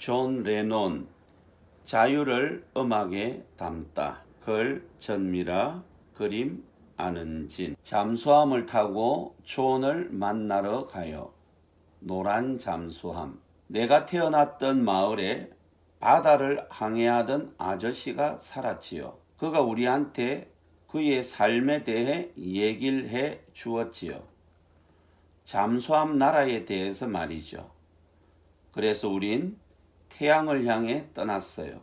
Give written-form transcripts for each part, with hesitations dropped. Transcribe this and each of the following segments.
존 레논 자유를 음악에 담다. 글 전미라, 그림 안은진. 잠수함을 타고 존을 만나러 가요. 노란 잠수함. 내가 태어났던 마을에 바다를 항해하던 아저씨가 살았지요. 그가 우리한테 그의 삶에 대해 얘기를 해 주었지요. 잠수함 나라에 대해서 말이죠. 그래서 우린 태양을 향해 떠났어요.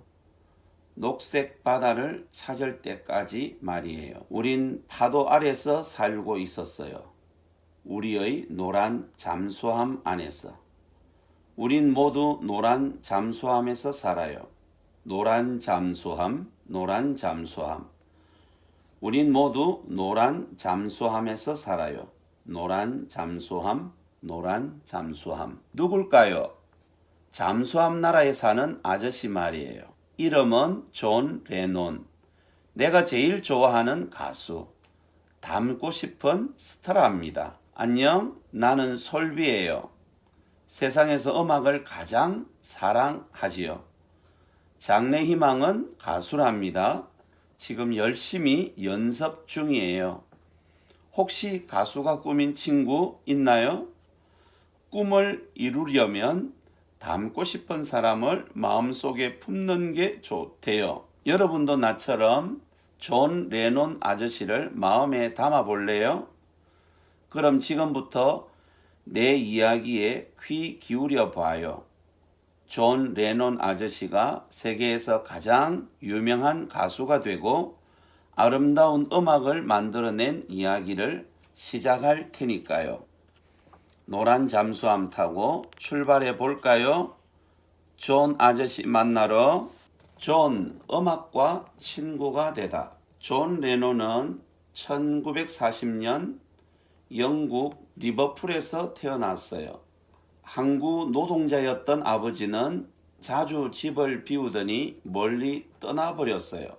녹색 바다를 찾을 때까지 말이에요. 우린 파도 아래서 살고 있었어요. 우리의 노란 잠수함 안에서. 우린 모두 노란 잠수함에서 살아요. 노란 잠수함, 노란 잠수함. 우린 모두 노란 잠수함에서 살아요. 노란 잠수함, 노란 잠수함. 누굴까요? 잠수함 나라에 사는 아저씨 말이에요. 이름은 존 레논. 내가 제일 좋아하는 가수. 닮고 싶은 스타랍니다. 안녕, 나는 솔비예요. 세상에서 음악을 가장 사랑하지요. 장래 희망은 가수랍니다. 지금 열심히 연습 중이에요. 혹시 가수가 꿈인 친구 있나요? 꿈을 이루려면 닮고 싶은 사람을 마음속에 품는 게 좋대요. 여러분도 나처럼 존 레논 아저씨를 마음에 담아 볼래요? 그럼 지금부터 내 이야기에 귀 기울여 봐요. 존 레논 아저씨가 세계에서 가장 유명한 가수가 되고 아름다운 음악을 만들어낸 이야기를 시작할 테니까요. 노란 잠수함 타고 출발해 볼까요? 존 아저씨 만나러. 존, 음악과 친구가 되다. 존 레논은 1940년 영국 리버풀에서 태어났어요. 항구 노동자였던 아버지는 자주 집을 비우더니 멀리 떠나버렸어요.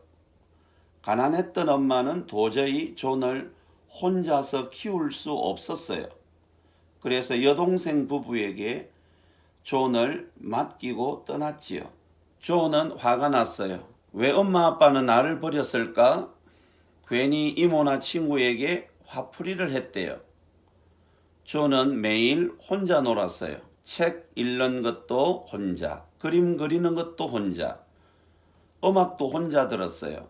가난했던 엄마는 도저히 존을 혼자서 키울 수 없었어요. 그래서 여동생 부부에게 존을 맡기고 떠났지요. 존은 화가 났어요. 왜 엄마 아빠는 나를 버렸을까? 괜히 이모나 친구에게 화풀이를 했대요. 존은 매일 혼자 놀았어요. 책 읽는 것도 혼자, 그림 그리는 것도 혼자, 음악도 혼자 들었어요.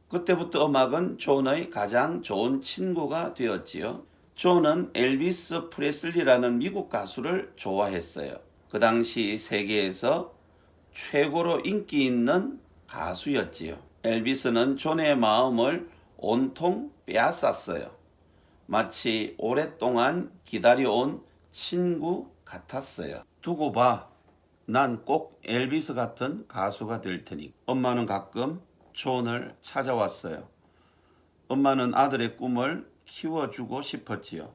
그때부터 음악은 존의 가장 좋은 친구가 되었지요. 존은 엘비스 프레슬리라는 미국 가수를 좋아했어요. 그 당시 세계에서 최고로 인기 있는 가수였지요. 엘비스는 존의 마음을 온통 빼앗았어요. 마치 오랫동안 기다려온 친구 같았어요. 두고 봐. 난 꼭 엘비스 같은 가수가 될 테니. 엄마는 가끔 존을 찾아왔어요. 엄마는 아들의 꿈을 키워주고 싶었지요.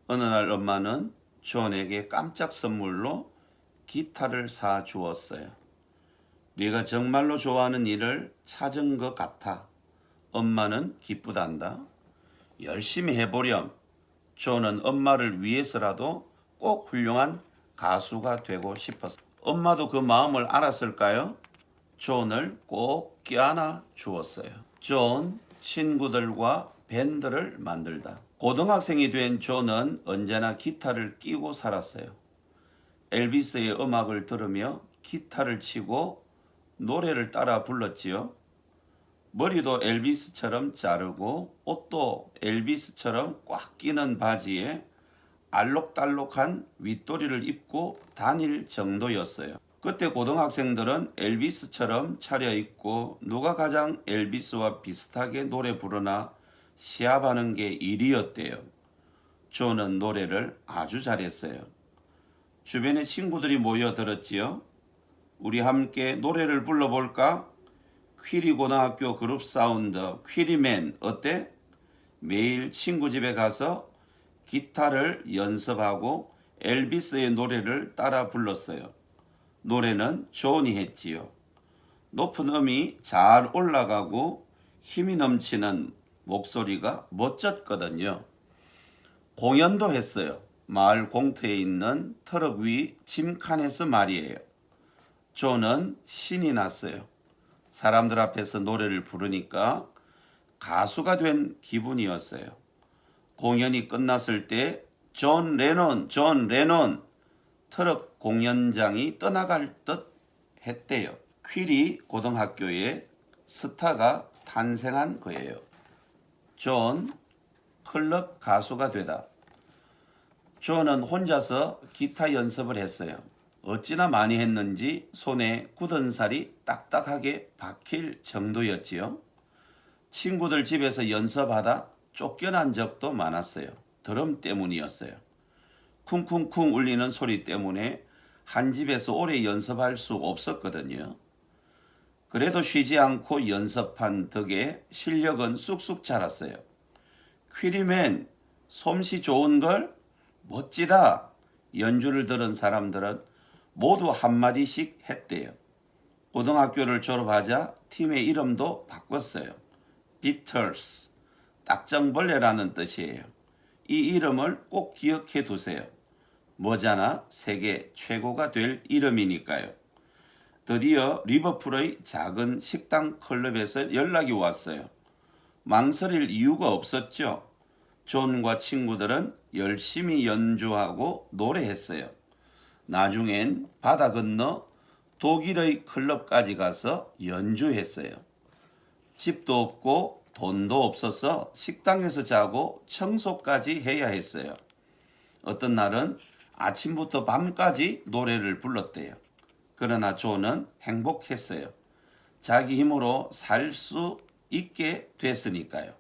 어느 날 엄마는 존에게 깜짝 선물로 기타를 사 주었어요. 네가 정말로 좋아하는 일을 찾은 것 같아. 엄마는 기쁘단다. 열심히 해보렴. 존은 엄마를 위해서라도 꼭 훌륭한 가수가 되고 싶었어요. 엄마도 그 마음을 알았을까요? 존을 꼭 껴안아 주었어요. 존, 친구들과 밴드를 만들다. 고등학생이 된 존은 언제나 기타를 끼고 살았어요. 엘비스의 음악을 들으며 기타를 치고 노래를 따라 불렀지요. 머리도 엘비스처럼 자르고 옷도 엘비스처럼 꽉 끼는 바지에 알록달록한 윗도리를 입고 다닐 정도였어요. 그때 고등학생들은 엘비스처럼 차려입고 누가 가장 엘비스와 비슷하게 노래 부르나 시합하는 게 일이었대요. 존은 노래를 아주 잘했어요. 주변에 친구들이 모여들었지요. 우리 함께 노래를 불러볼까? 퀴리 고등학교 그룹 사운드 퀴리맨 어때? 매일 친구 집에 가서 기타를 연습하고 엘비스의 노래를 따라 불렀어요. 노래는 존이 했지요. 높은 음이 잘 올라가고 힘이 넘치는 목소리가 멋졌거든요. 공연도 했어요. 마을 공터에 있는 트럭 위 짐칸에서 말이에요. 존은 신이 났어요. 사람들 앞에서 노래를 부르니까 가수가 된 기분이었어요. 공연이 끝났을 때 존 레논 트럭 공연장이 떠나갈 듯 했대요. 퀴리 고등학교에 스타가 탄생한 거예요. 존 클럽 가수가 되다. 존은 혼자서 기타 연습을 했어요. 어찌나 많이 했는지 손에 굳은 살이 딱딱하게 박힐 정도였지요. 친구들 집에서 연습하다 쫓겨난 적도 많았어요. 드럼 때문이었어요. 쿵쿵쿵 울리는 소리 때문에 한 집에서 오래 연습할 수 없었거든요. 그래도 쉬지 않고 연습한 덕에 실력은 쑥쑥 자랐어요. 퀴리맨, 솜씨 좋은걸? 멋지다. 연주를 들은 사람들은 모두 한마디씩 했대요. 고등학교를 졸업하자 팀의 이름도 바꿨어요. 비틀스, 딱정벌레라는 뜻이에요. 이 이름을 꼭 기억해 두세요. 머지않아 세계 최고가 될 이름이니까요. 드디어 리버풀의 작은 식당 클럽에서 연락이 왔어요. 망설일 이유가 없었죠. 존과 친구들은 열심히 연주하고 노래했어요. 나중엔 바다 건너 독일의 클럽까지 가서 연주했어요. 집도 없고 돈도 없어서 식당에서 자고 청소까지 해야 했어요. 어떤 날은 아침부터 밤까지 노래를 불렀대요. 그러나 존은 행복했어요. 자기 힘으로 살 수 있게 됐으니까요.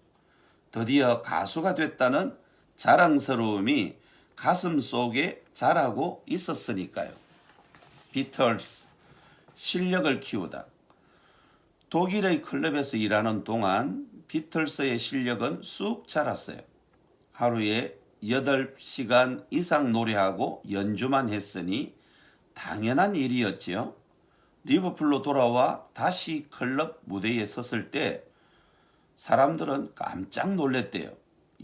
드디어 가수가 됐다는 자랑스러움이 가슴 속에 자라고 있었으니까요. 비틀스, 실력을 키우다. 독일의 클럽에서 일하는 동안 비틀스의 실력은 쑥 자랐어요. 하루에 8시간 이상 노래하고 연주만 했으니 당연한 일이었지요. 리버풀로 돌아와 다시 클럽 무대에 섰을 때 사람들은 깜짝 놀랐대요.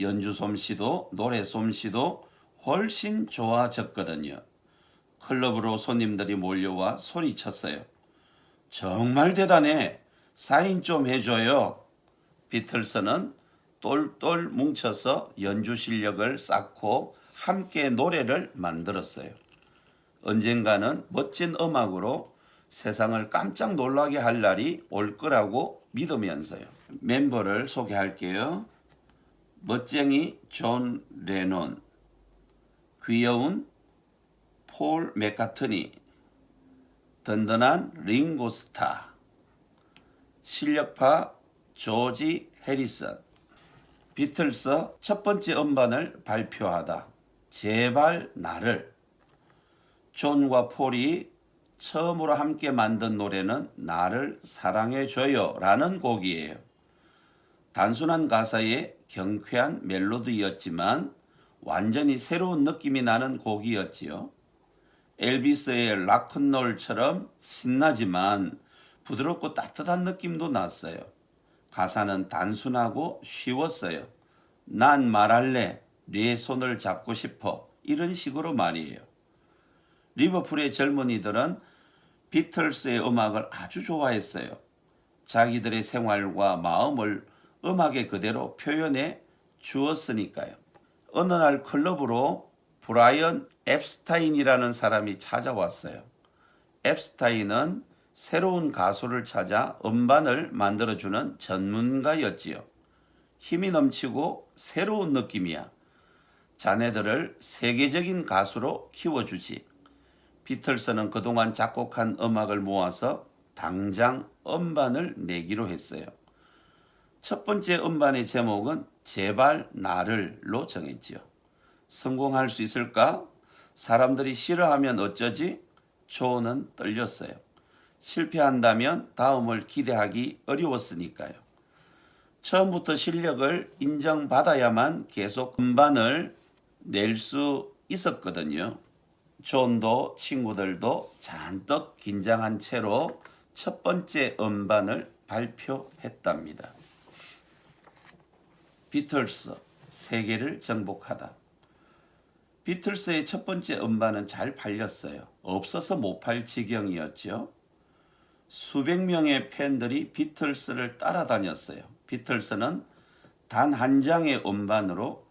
연주 솜씨도 노래 솜씨도 훨씬 좋아졌거든요. 클럽으로 손님들이 몰려와 소리쳤어요. 정말 대단해. 사인 좀 해줘요. 비틀스는 똘똘 뭉쳐서 연주 실력을 쌓고 함께 노래를 만들었어요. 언젠가는 멋진 음악으로 세상을 깜짝 놀라게 할 날이 올 거라고 믿으면서요. 멤버를 소개할게요. 멋쟁이 존 레논, 귀여운 폴 맥카트니, 든든한 링고 스타, 실력파 조지 해리슨. 비틀스 첫 번째 음반을 발표하다. 제발 나를. 존과 폴이 처음으로 함께 만든 노래는 나를 사랑해줘요 라는 곡이에요. 단순한 가사에 경쾌한 멜로디였지만 완전히 새로운 느낌이 나는 곡이었지요. 엘비스의 락큰롤처럼 신나지만 부드럽고 따뜻한 느낌도 났어요. 가사는 단순하고 쉬웠어요. 난 말할래, 네 손을 잡고 싶어, 이런 식으로 말이에요. 리버풀의 젊은이들은 비틀스의 음악을 아주 좋아했어요. 자기들의 생활과 마음을 음악에 그대로 표현해 주었으니까요. 어느 날 클럽으로 브라이언 앱스타인이라는 사람이 찾아왔어요. 앱스타인은 새로운 가수를 찾아 음반을 만들어주는 전문가였지요. 힘이 넘치고 새로운 느낌이야. 자네들을 세계적인 가수로 키워주지. 비틀스는 그동안 작곡한 음악을 모아서 당장 음반을 내기로 했어요. 첫 번째 음반의 제목은 제발 나를로 정했지요. 성공할 수 있을까? 사람들이 싫어하면 어쩌지? 존은 떨렸어요. 실패한다면 다음을 기대하기 어려웠으니까요. 처음부터 실력을 인정받아야만 계속 음반을 낼 수 있었거든요. 존도 친구들도 잔뜩 긴장한 채로 첫 번째 음반을 발표했답니다. 비틀스, 세계를 정복하다. 비틀스의 첫 번째 음반은 잘 팔렸어요. 없어서 못 팔 지경이었죠. 수백 명의 팬들이 비틀스를 따라다녔어요. 비틀스는 단 한 장의 음반으로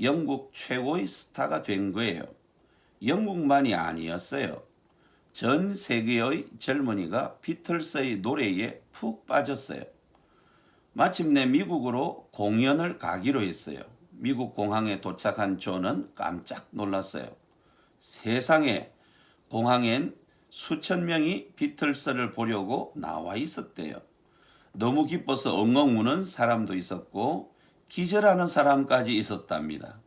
영국 최고의 스타가 된 거예요. 영국만이 아니었어요. 전 세계의 젊은이가 비틀스의 노래에 푹 빠졌어요. 마침내 미국으로 공연을 가기로 했어요. 미국 공항에 도착한 존은 깜짝 놀랐어요. 세상에, 공항엔 수천 명이 비틀스를 보려고 나와 있었대요. 너무 기뻐서 엉엉 우는 사람도 있었고 기절하는 사람까지 있었답니다.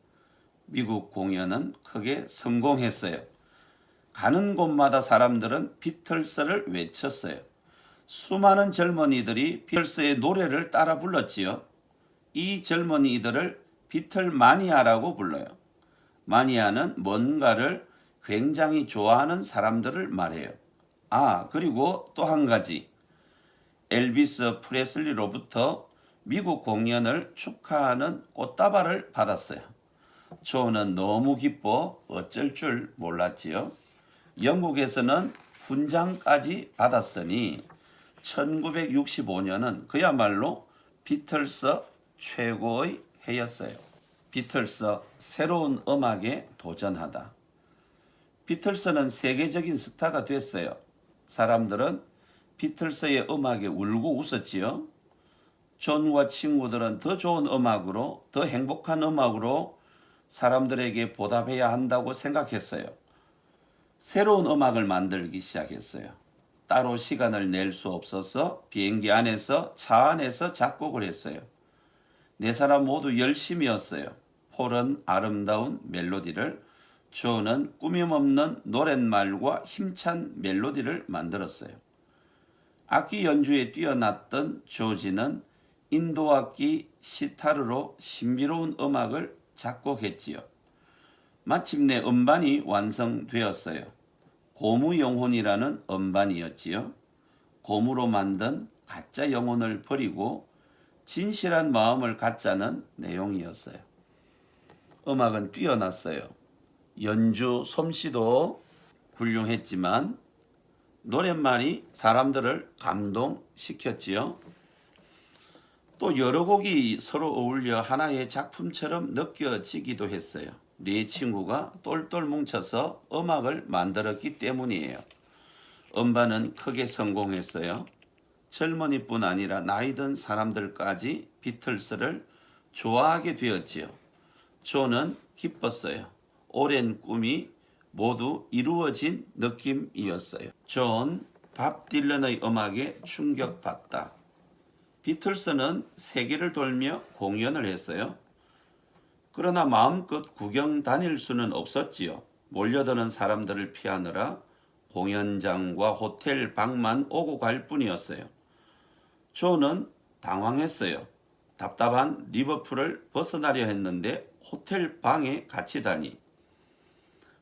미국 공연은 크게 성공했어요. 가는 곳마다 사람들은 비틀스를 외쳤어요. 수많은 젊은이들이 비틀스의 노래를 따라 불렀지요. 이 젊은이들을 비틀 마니아라고 불러요. 마니아는 뭔가를 굉장히 좋아하는 사람들을 말해요. 그리고 또 한 가지. 엘비스 프레슬리로부터 미국 공연을 축하하는 꽃다발을 받았어요. 존은 너무 기뻐 어쩔 줄 몰랐지요. 영국에서는 훈장까지 받았으니 1965년은 그야말로 비틀스 최고의 해였어요. 비틀스 새로운 음악에 도전하다. 비틀스는 세계적인 스타가 됐어요. 사람들은 비틀스의 음악에 울고 웃었지요. 존과 친구들은 더 좋은 음악으로, 더 행복한 음악으로 사람들에게 보답해야 한다고 생각했어요. 새로운 음악을 만들기 시작했어요. 따로 시간을 낼 수 없어서 비행기 안에서, 차 안에서 작곡을 했어요. 네 사람 모두 열심이었어요. 폴은 아름다운 멜로디를, 존은 꾸밈없는 노랫말과 힘찬 멜로디를 만들었어요. 악기 연주에 뛰어났던 조지는 인도악기 시타르로 신비로운 음악을 작곡했지요. 마침내 음반이 완성되었어요. 고무 영혼이라는 음반이었지요. 고무로 만든 가짜 영혼을 버리고 진실한 마음을 갖자는 내용이었어요. 음악은 뛰어났어요. 연주 솜씨도 훌륭했지만 노랫말이 사람들을 감동시켰지요. 또 여러 곡이 서로 어울려 하나의 작품처럼 느껴지기도 했어요. 네 친구가 똘똘 뭉쳐서 음악을 만들었기 때문이에요. 음반은 크게 성공했어요. 젊은이뿐 아니라 나이 든 사람들까지 비틀스를 좋아하게 되었지요. 존은 기뻤어요. 오랜 꿈이 모두 이루어진 느낌이었어요. 존, 밥 딜런의 음악에 충격받다. 비틀스는 세계를 돌며 공연을 했어요. 그러나 마음껏 구경 다닐 수는 없었지요. 몰려드는 사람들을 피하느라 공연장과 호텔 방만 오고 갈 뿐이었어요. 존은 당황했어요. 답답한 리버풀을 벗어나려 했는데 호텔 방에 갇히다니.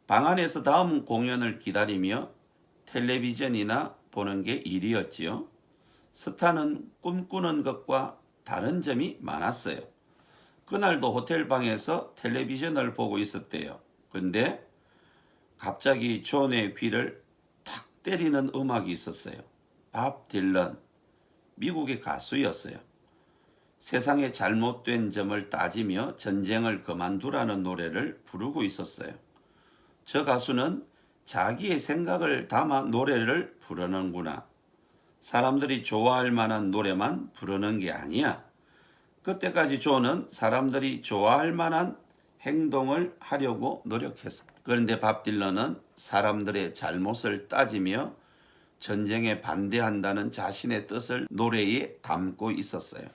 방 안에서 다음 공연을 기다리며 텔레비전이나 보는 게 일이었지요. 스타는 꿈꾸는 것과 다른 점이 많았어요. 그날도 호텔 방에서 텔레비전을 보고 있었대요. 근데 갑자기 존의 귀를 탁 때리는 음악이 있었어요. 밥 딜런, 미국의 가수였어요. 세상의 잘못된 점을 따지며 전쟁을 그만두라는 노래를 부르고 있었어요. 저 가수는 자기의 생각을 담아 노래를 부르는구나. 사람들이 좋아할 만한 노래만 부르는 게 아니야. 그때까지 존은 사람들이 좋아할 만한 행동을 하려고 노력했어. 그런데 밥 딜런은 사람들의 잘못을 따지며 전쟁에 반대한다는 자신의 뜻을 노래에 담고 있었어요.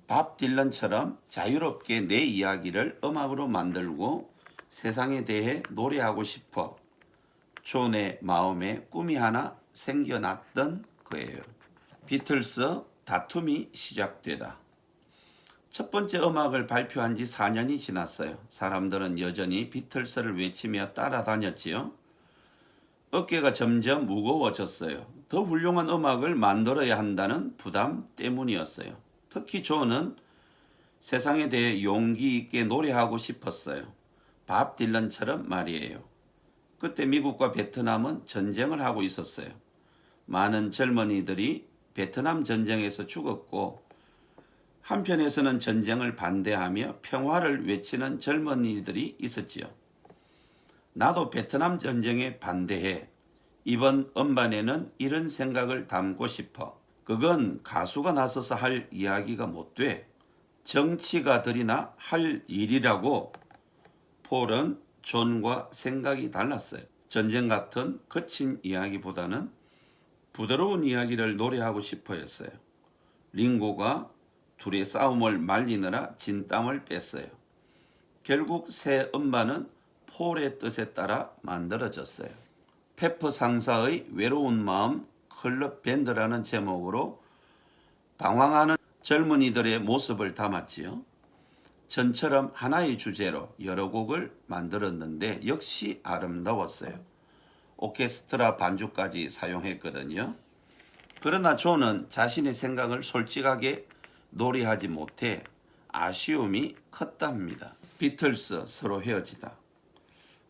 밥 딜런처럼 자유롭게 내 이야기를 음악으로 만들고 세상에 대해 노래하고 싶어 존의 마음에 꿈이 하나 생겨났던 거예요. 비틀스 다툼이 시작되다. 첫 번째 음악을 발표한 지 4년이 지났어요. 사람들은 여전히 비틀스를 외치며 따라다녔지요. 어깨가 점점 무거워졌어요. 더 훌륭한 음악을 만들어야 한다는 부담 때문이었어요. 특히 존은 세상에 대해 용기 있게 노래하고 싶었어요. 밥 딜런처럼 말이에요. 그때 미국과 베트남은 전쟁을 하고 있었어요. 많은 젊은이들이 베트남 전쟁에서 죽었고 한편에서는 전쟁을 반대하며 평화를 외치는 젊은이들이 있었지요. 나도 베트남 전쟁에 반대해 이번 음반에는 이런 생각을 담고 싶어. 그건 가수가 나서서 할 이야기가 못 돼. 정치가들이나 할 일이라고. 폴은 존과 생각이 달랐어요. 전쟁 같은 거친 이야기보다는 부드러운 이야기를 노래하고 싶어 했어요. 링고가 둘의 싸움을 말리느라 진땀을 뺐어요. 결국 새 음반은 폴의 뜻에 따라 만들어졌어요. 페퍼 상사의 외로운 마음 클럽 밴드라는 제목으로 방황하는 젊은이들의 모습을 담았지요. 전처럼 하나의 주제로 여러 곡을 만들었는데 역시 아름다웠어요. 오케스트라 반주까지 사용했거든요. 그러나 존은 자신의 생각을 솔직하게 노래하지 못해 아쉬움이 컸답니다. 비틀스 서로 헤어지다.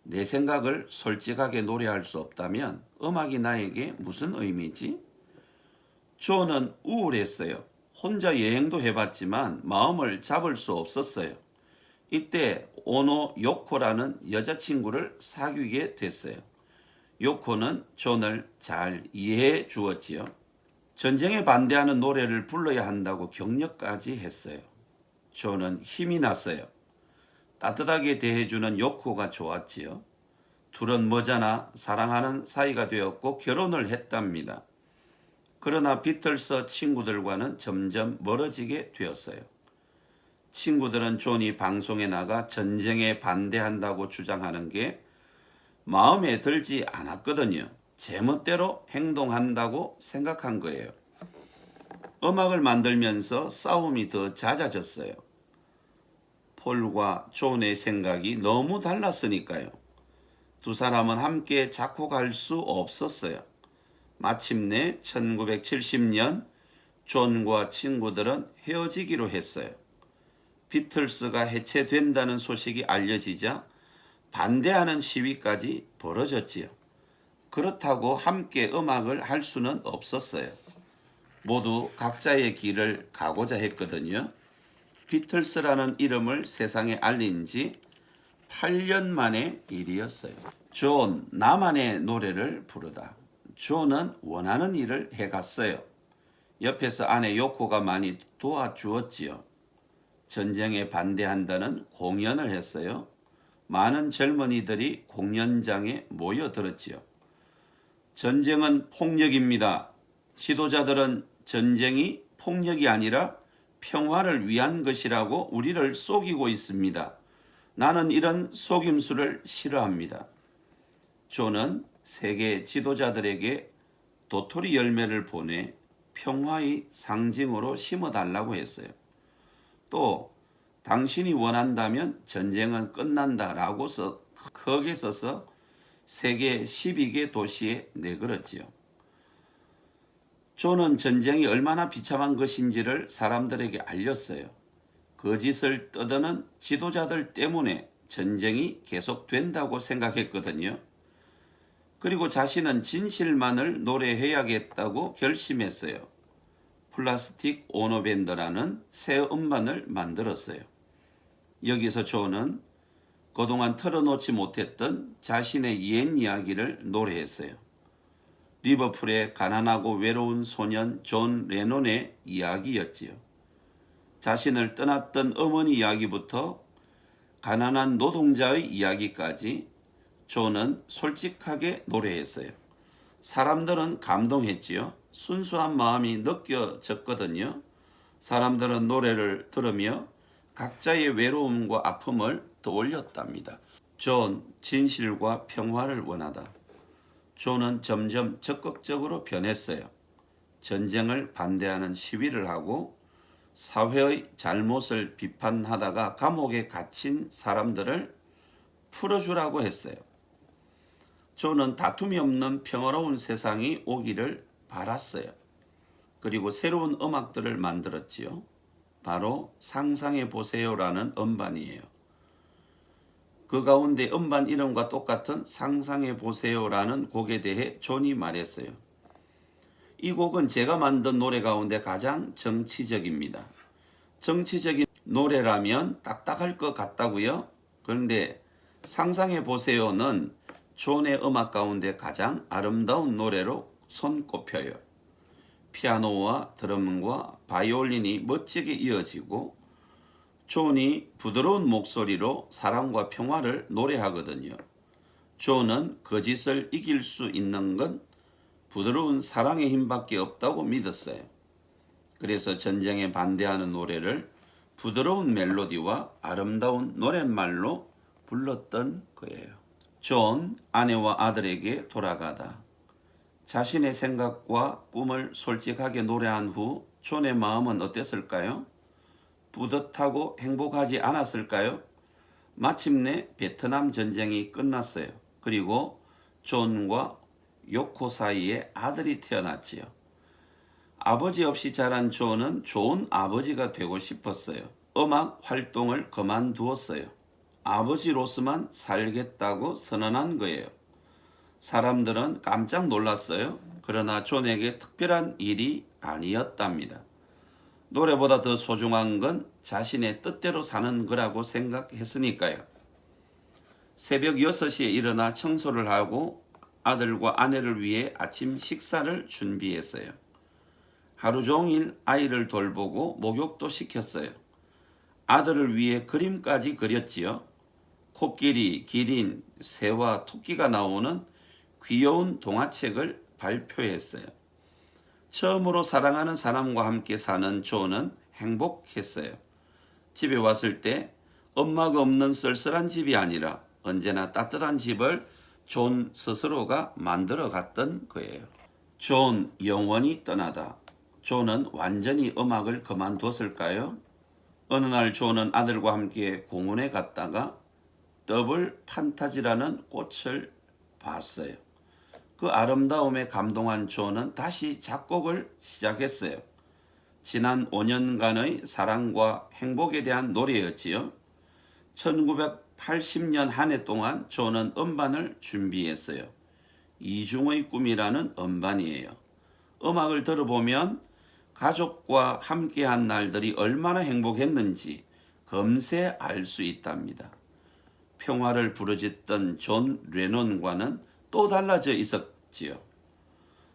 내 생각을 솔직하게 노래할 수 없다면 음악이 나에게 무슨 의미지? 존은 우울했어요. 혼자 여행도 해봤지만 마음을 잡을 수 없었어요. 이때 오노 요코라는 여자친구를 사귀게 됐어요. 요코는 존을 잘 이해해 주었지요. 전쟁에 반대하는 노래를 불러야 한다고 격려까지 했어요. 존은 힘이 났어요. 따뜻하게 대해주는 요코가 좋았지요. 둘은 머지않아 사랑하는 사이가 되었고 결혼을 했답니다. 그러나 비틀스 친구들과는 점점 멀어지게 되었어요. 친구들은 존이 방송에 나가 전쟁에 반대한다고 주장하는 게 마음에 들지 않았거든요. 제멋대로 행동한다고 생각한 거예요. 음악을 만들면서 싸움이 더 잦아졌어요. 폴과 존의 생각이 너무 달랐으니까요. 두 사람은 함께 작곡할 수 없었어요. 마침내 1970년 존과 친구들은 헤어지기로 했어요. 비틀스가 해체된다는 소식이 알려지자 반대하는 시위까지 벌어졌지요. 그렇다고 함께 음악을 할 수는 없었어요. 모두 각자의 길을 가고자 했거든요. 비틀스라는 이름을 세상에 알린 지 8년 만의 일이었어요. 존, 나만의 노래를 부르다. 존은 원하는 일을 해갔어요. 옆에서 아내 요코가 많이 도와주었지요. 전쟁에 반대한다는 공연을 했어요. 많은 젊은이들이 공연장에 모여들었지요. 전쟁은 폭력입니다. 지도자들은 전쟁이 폭력이 아니라 평화를 위한 것이라고 우리를 속이고 있습니다. 나는 이런 속임수를 싫어합니다. 존은 세계 지도자들에게 도토리 열매를 보내 평화의 상징으로 심어달라고 했어요. 또 당신이 원한다면 전쟁은 끝난다라고 크게 써서 세계 12개 도시에 내걸었지요. 존은 전쟁이 얼마나 비참한 것인지를 사람들에게 알렸어요. 거짓을 떠드는 지도자들 때문에 전쟁이 계속된다고 생각했거든요. 그리고 자신은 진실만을 노래해야겠다고 결심했어요. 플라스틱 오노밴드라는 새 음반을 만들었어요. 여기서 존은 그동안 털어놓지 못했던 자신의 옛 이야기를 노래했어요. 리버풀의 가난하고 외로운 소년 존 레논의 이야기였지요. 자신을 떠났던 어머니 이야기부터 가난한 노동자의 이야기까지 존은 솔직하게 노래했어요. 사람들은 감동했지요. 순수한 마음이 느껴졌거든요. 사람들은 노래를 들으며 각자의 외로움과 아픔을 떠올렸답니다. 존, 진실과 평화를 원하다. 존은 점점 적극적으로 변했어요. 전쟁을 반대하는 시위를 하고 사회의 잘못을 비판하다가 감옥에 갇힌 사람들을 풀어주라고 했어요. 존은 다툼이 없는 평화로운 세상이 오기를 바랐어요. 그리고 새로운 음악들을 만들었지요. 바로 상상해 보세요라는 음반이에요. 그 가운데 음반 이름과 똑같은 상상해 보세요라는 곡에 대해 존이 말했어요. 이 곡은 제가 만든 노래 가운데 가장 정치적입니다. 정치적인 노래라면 딱딱할 것 같다고요? 그런데 상상해 보세요는 존의 음악 가운데 가장 아름다운 노래로 손꼽혀요. 피아노와 드럼과 바이올린이 멋지게 이어지고 존이 부드러운 목소리로 사랑과 평화를 노래하거든요. 존은 거짓을 이길 수 있는 건 부드러운 사랑의 힘밖에 없다고 믿었어요. 그래서 전쟁에 반대하는 노래를 부드러운 멜로디와 아름다운 노랫말로 불렀던 거예요. 존, 아내와 아들에게 돌아가다. 자신의 생각과 꿈을 솔직하게 노래한 후 존의 마음은 어땠을까요? 뿌듯하고 행복하지 않았을까요? 마침내 베트남 전쟁이 끝났어요. 그리고 존과 요코 사이에 아들이 태어났지요. 아버지 없이 자란 존은 좋은 아버지가 되고 싶었어요. 음악 활동을 그만두었어요. 아버지로서만 살겠다고 선언한 거예요. 사람들은 깜짝 놀랐어요. 그러나 존에게 특별한 일이 아니었답니다. 노래보다 더 소중한 건 자신의 뜻대로 사는 거라고 생각했으니까요. 새벽 6시에 일어나 청소를 하고 아들과 아내를 위해 아침 식사를 준비했어요. 하루 종일 아이를 돌보고 목욕도 시켰어요. 아들을 위해 그림까지 그렸지요. 코끼리, 기린, 새와 토끼가 나오는 귀여운 동화책을 발표했어요. 처음으로 사랑하는 사람과 함께 사는 존은 행복했어요. 집에 왔을 때 엄마가 없는 쓸쓸한 집이 아니라 언제나 따뜻한 집을 존 스스로가 만들어 갔던 거예요. 존 영원히 떠나다. 존은 완전히 음악을 그만뒀을까요? 어느 날 존은 아들과 함께 공원에 갔다가 더블 판타지라는 꽃을 봤어요. 그 아름다움에 감동한 존은 다시 작곡을 시작했어요. 지난 5년간의 사랑과 행복에 대한 노래였지요. 1980년 한 해 동안 존은 음반을 준비했어요. 이중의 꿈이라는 음반이에요. 음악을 들어보면 가족과 함께한 날들이 얼마나 행복했는지 금세 알 수 있답니다. 평화를 부르짖던 존 레논과는 또 달라져 있었지요.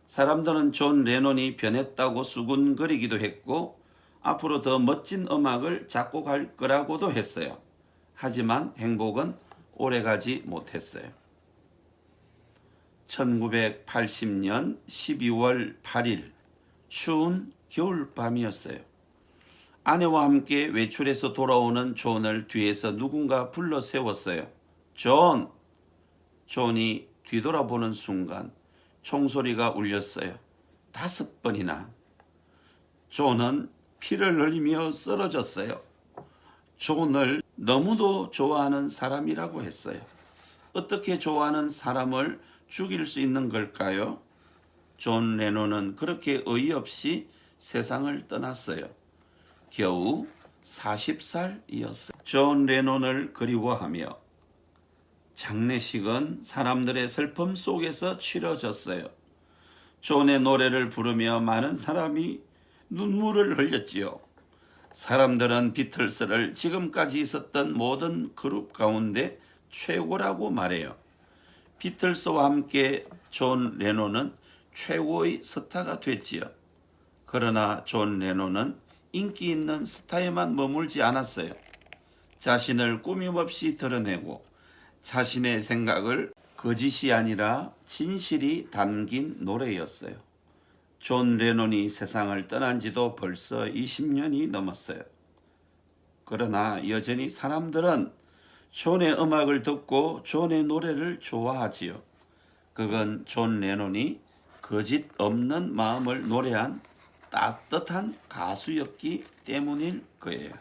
사람들은 존 레논이 변했다고 수군거리기도 했고 앞으로 더 멋진 음악을 작곡할 거라고도 했어요. 하지만 행복은 오래가지 못했어요. 1980년 12월 8일 추운 겨울밤이었어요. 아내와 함께 외출해서 돌아오는 존을 뒤에서 누군가 불러 세웠어요. 존! 존이 뒤돌아보는 순간 총소리가 울렸어요. 5번이나. 존은 피를 흘리며 쓰러졌어요. 존을 너무도 좋아하는 사람이라고 했어요. 어떻게 좋아하는 사람을 죽일 수 있는 걸까요? 존 레논은 그렇게 어이없이 세상을 떠났어요. 겨우 40살이었어요. 존 레논을 그리워하며 장례식은 사람들의 슬픔 속에서 치러졌어요. 존의 노래를 부르며 많은 사람이 눈물을 흘렸지요. 사람들은 비틀스를 지금까지 있었던 모든 그룹 가운데 최고라고 말해요. 비틀스와 함께 존 레논은 최고의 스타가 됐지요. 그러나 존 레논은 인기 있는 스타에만 머물지 않았어요. 자신을 꾸밈없이 드러내고 자신의 생각을 거짓이 아니라 진실이 담긴 노래였어요. 존 레논이 세상을 떠난 지도 벌써 20년이 넘었어요. 그러나 여전히 사람들은 존의 음악을 듣고 존의 노래를 좋아하지요. 그건 존 레논이 거짓 없는 마음을 노래한 따뜻한 가수였기 때문일 거예요.